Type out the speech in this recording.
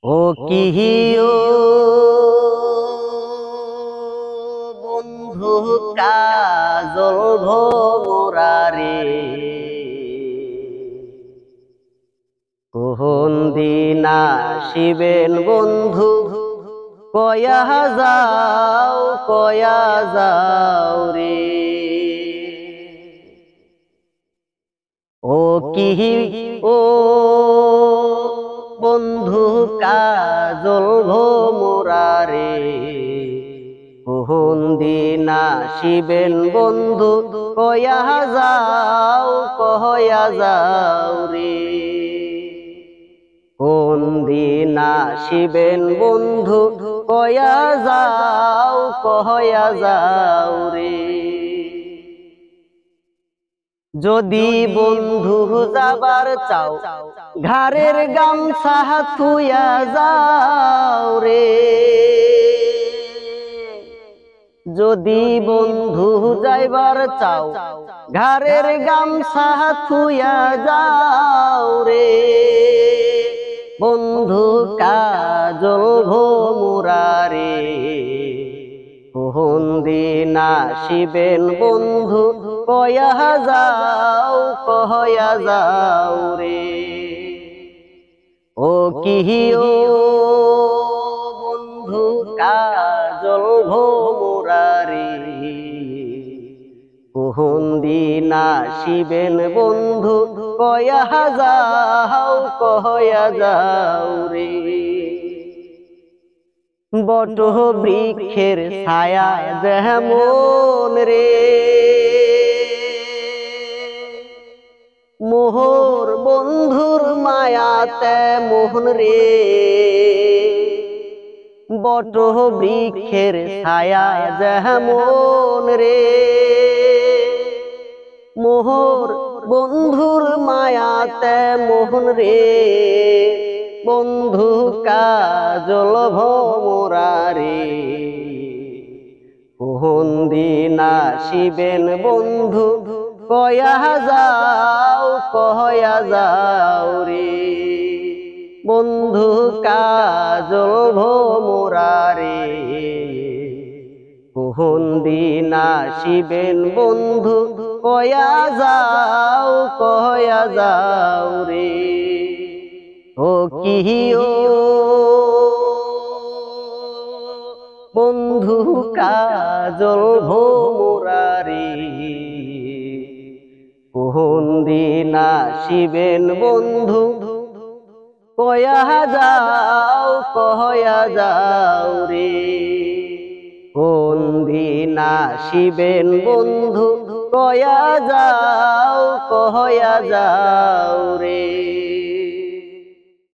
ও কিহিও বন্ধু কাজল ভোমরারে কোহন দিন আসিবেন বন্ধু কয়া যাও রে ও কিহি ও বন্ধু কাজল ভোমরারে কোন দিন আসিবেন বন্ধু কয়া যাও রে কোন দিন আসিবেন বন্ধু কয়া যাও রে যদি বন্ধু যাবার চাও ঘাড়ের গামছা থুইয়া যাও রে যদি বন্ধু যাইবার চাও ঘাড়ের গামছা থুইয়া যাও রে বন্ধু কাজল ভোমরারে কোন দিন আসিবেন বন্ধু কয়া যাও রে ও কিহিও বন্ধু কাজল ভোমরারে কোন দিন আসিবেন বন্ধু কয়া যাও রে বট বৃক্ষের ছায়া যেমন রে মোহর বন্ধুর মায়া তেমন রে বট বৃক্ষের ছায়া যেমন রে মোহর বন্ধুর মায়া তেমন রে বন্ধু কাজল ভোমরারে কোন দিন আসিবেন বন্ধু কয়া যাও রে বন্ধু কাজল ভোমরারে কোন দিন আসিবেন বন্ধু কয়া যাও রে ও কিহিও বন্ধু কাজল ভোমরারে কোন দিন আসিবেন বন্ধু কয়া যাও রে কোন দিন আসিবেন বন্ধু কয়া যাও রে।